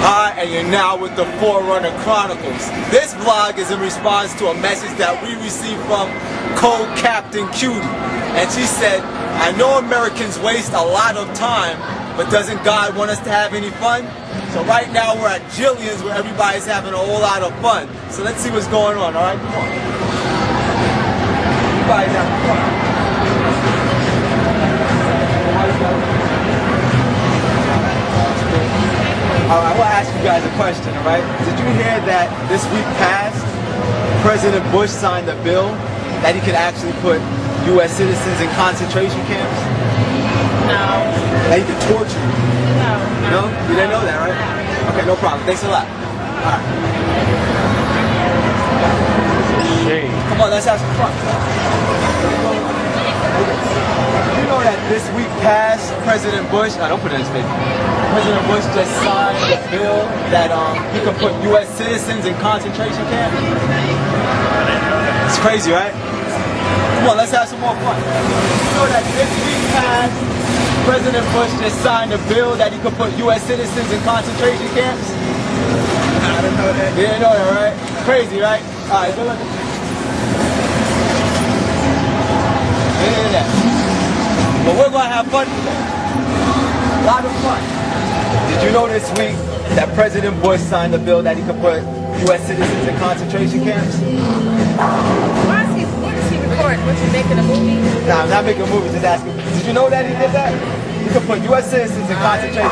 Hi, and you're now with the Forerunner Chronicles. This vlog is in response to a message that we received from Co-Captain Cutie. And she said, I know Americans waste a lot of time, but doesn't God want us to have any fun? So right now we're at Jillian's where everybody's having a whole lot of fun. So let's see what's going on, alright? Come on. Everybody's having fun. I want to ask you guys a question, alright? Did you hear that this week past, President Bush signed a bill that he could actually put U.S. citizens in concentration camps? No. That he could torture you? No. No? You didn't know that, right? No. Okay, no problem. Thanks a lot. Alright. Come on, let's have some fun. You know that this week past, President Bush, don't put it in his face. President Bush just signed a bill that he can put U.S. citizens in concentration camps. It's crazy, right? Come on, let's have some more fun. You know that this week past, President Bush just signed a bill that he could put U.S. citizens in concentration camps. I didn't know that. You didn't know that, right? Crazy, right? All right, good luck. But we're going to have fun today. A lot of fun. Did you know this week that President Bush signed a bill that he could put U.S. citizens in concentration camps? Why is he recording? What's he making a movie? Nah, I'm not making a movie, just asking. Did you know that he did that? He could put U.S. citizens in concentration.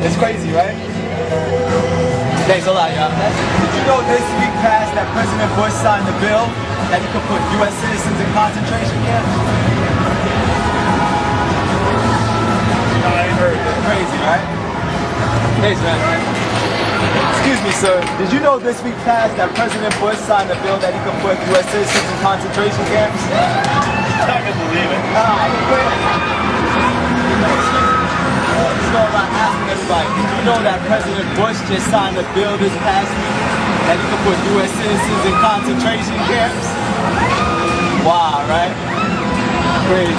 It's crazy, right? Thanks a lot, y'all. Did you know this week past that President Bush signed a bill that he could put U.S. citizens in concentration camps? Crazy, right? Thanks, man. Excuse me, sir. Did you know this week past that President Bush signed a bill that he could put U.S. citizens in concentration camps? I can believe it. So I'm asking everybody, did you know that President Bush just signed a bill this past week that he could put U.S. citizens in concentration camps? Wow, right? Crazy.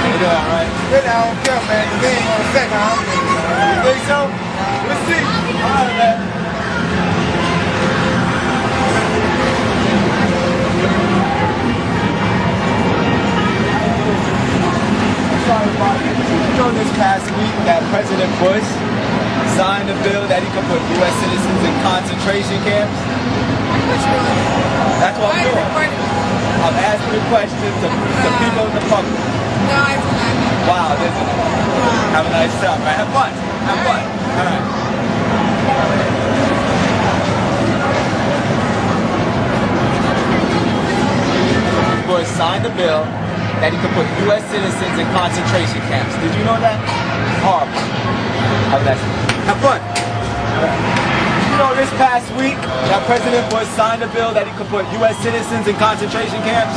You know that, right? Really, I don't care, man. The game on the second, huh? You think so? Let's see. All right, man. Sorry about it. You know this past week that President Bush signed a bill that he could put U.S. citizens in concentration camps? That's what I'm doing. I'm asking a question to people in the public. No, I do not. Wow, isn't it? Wow. Have a nice time, right? Have fun. Have fun. All right. Bush signed a bill that he could put U.S. citizens in concentration camps. Did you know that? Horrible. Have a nice time. Have fun. All right. You know this past week that President Bush signed a bill that he could put U.S. citizens in concentration camps?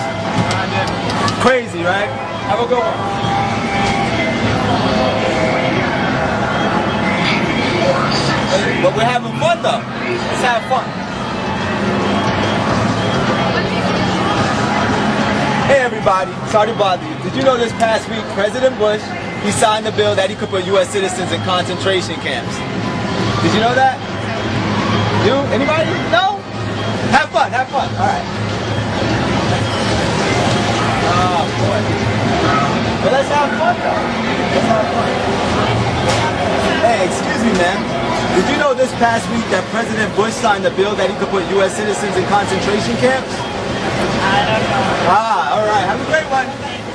Crazy, right? Have a good one. But we're having fun though. Let's have fun. Hey everybody, sorry to bother you. Did you know this past week President Bush, he signed a bill that he could put U.S. citizens in concentration camps? Did you know that? You? Anybody? No? Have fun, have fun. Alright. Oh boy. But let's have fun though. Let's have fun. Hey, excuse me, man. Did you know this past week that President Bush signed a bill that he could put U.S. citizens in concentration camps? I don't know. Alright. Have a great one.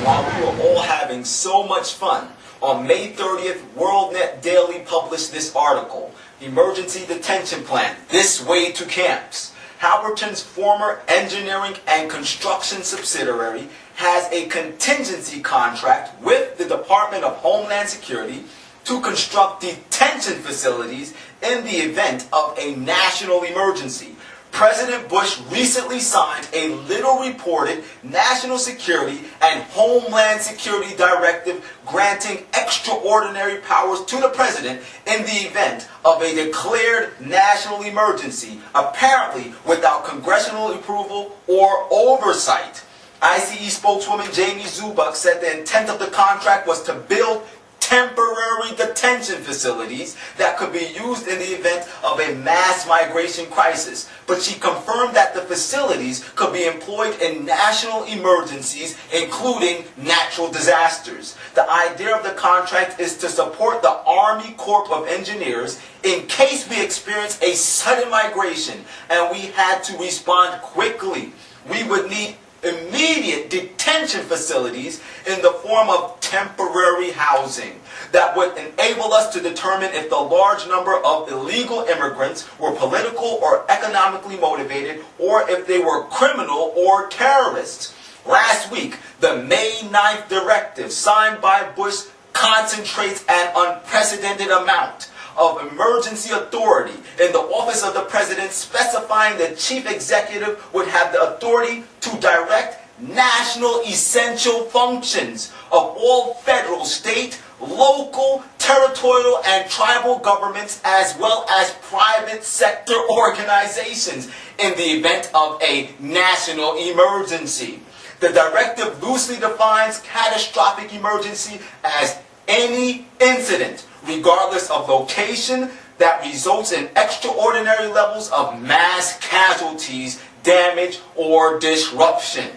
While we were all having so much fun, on May 30th, WorldNet Daily published this article, Emergency Detention Plan, This Way to Camps. Halliburton's former engineering and construction subsidiary has a contingency contract with the Department of Homeland Security to construct detention facilities in the event of a national emergency. President Bush recently signed a little reported national security and homeland security directive granting extraordinary powers to the president in the event of a declared national emergency, apparently without congressional approval or oversight. ICE spokeswoman Jamie Zubak said the intent of the contract was to build temporary detention facilities that could be used in the event of a mass migration crisis. But she confirmed that the facilities could be employed in national emergencies, including natural disasters. The idea of the contract is to support the Army Corps of Engineers in case we experience a sudden migration and we had to respond quickly. We would need immediate detention facilities in the form of temporary housing that would enable us to determine if the large number of illegal immigrants were political or economically motivated, or if they were criminal or terrorists. Last week, the May 9th directive signed by Bush concentrates an unprecedented amount of emergency authority in the office of the president, specifying the chief executive would have the authority to direct national essential functions of all federal, state, local, territorial, and tribal governments, as well as private sector organizations in the event of a national emergency. The directive loosely defines catastrophic emergency as any incident, regardless of location, that results in extraordinary levels of mass casualties, damage, or disruption.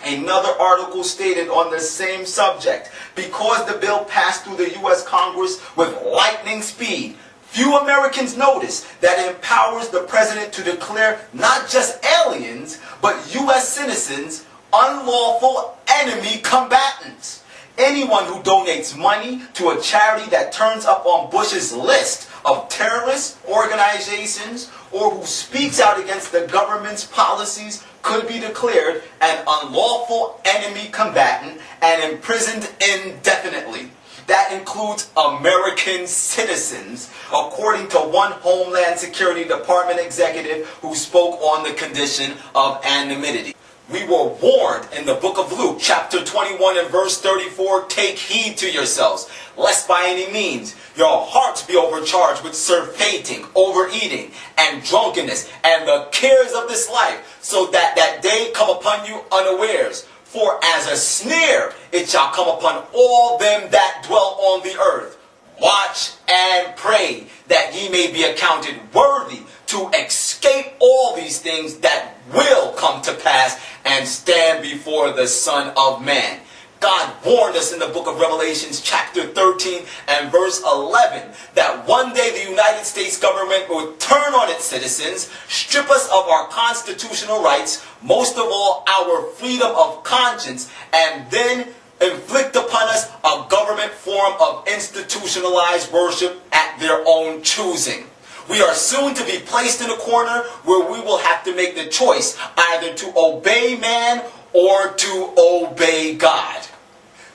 Another article stated on the same subject, because the bill passed through the U.S. Congress with lightning speed, few Americans notice that it empowers the president to declare not just aliens, but U.S. citizens unlawful enemy combatants. Anyone who donates money to a charity that turns up on Bush's list of terrorist organizations or who speaks out against the government's policies could be declared an unlawful enemy combatant and imprisoned indefinitely. That includes American citizens, according to one Homeland Security Department executive who spoke on the condition of anonymity. We were warned in the book of Luke, chapter 21 and verse 34, take heed to yourselves, lest by any means your hearts be overcharged with surfeiting, overeating, and drunkenness, and the cares of this life, so that that day come upon you unawares. For as a snare it shall come upon all them that dwell on the earth. Watch and pray, that ye may be accounted worthy to escape all these things that will come to pass and stand before the Son of Man. God warned us in the book of Revelations chapter 13 and verse 11 that one day the United States government would turn on its citizens, strip us of our constitutional rights, most of all our freedom of conscience, and then inflict upon us a government form of institutionalized worship at their own choosing. We are soon to be placed in a corner where we will have to make the choice either to obey man or to obey God.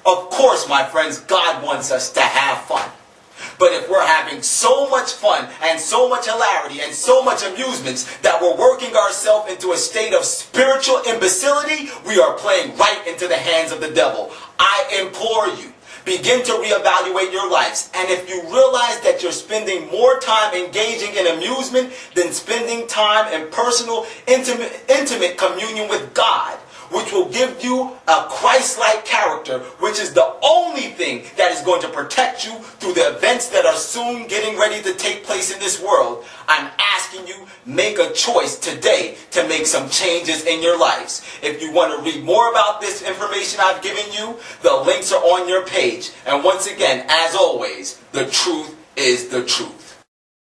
Of course, my friends, God wants us to have fun. But if we're having so much fun and so much hilarity and so much amusements that we're working ourselves into a state of spiritual imbecility, we are playing right into the hands of the devil. I implore you, begin to reevaluate your lives. And if you realize that you're spending more time engaging in amusement than spending time in personal, intimate communion with God, which will give you a Christ-like character, which is the only thing that is going to protect you through the events that are soon getting ready to take place in this world, I'm asking you, make a choice today to make some changes in your lives. If you want to read more about this information I've given you, the links are on your page. And once again, as always, the truth is the truth.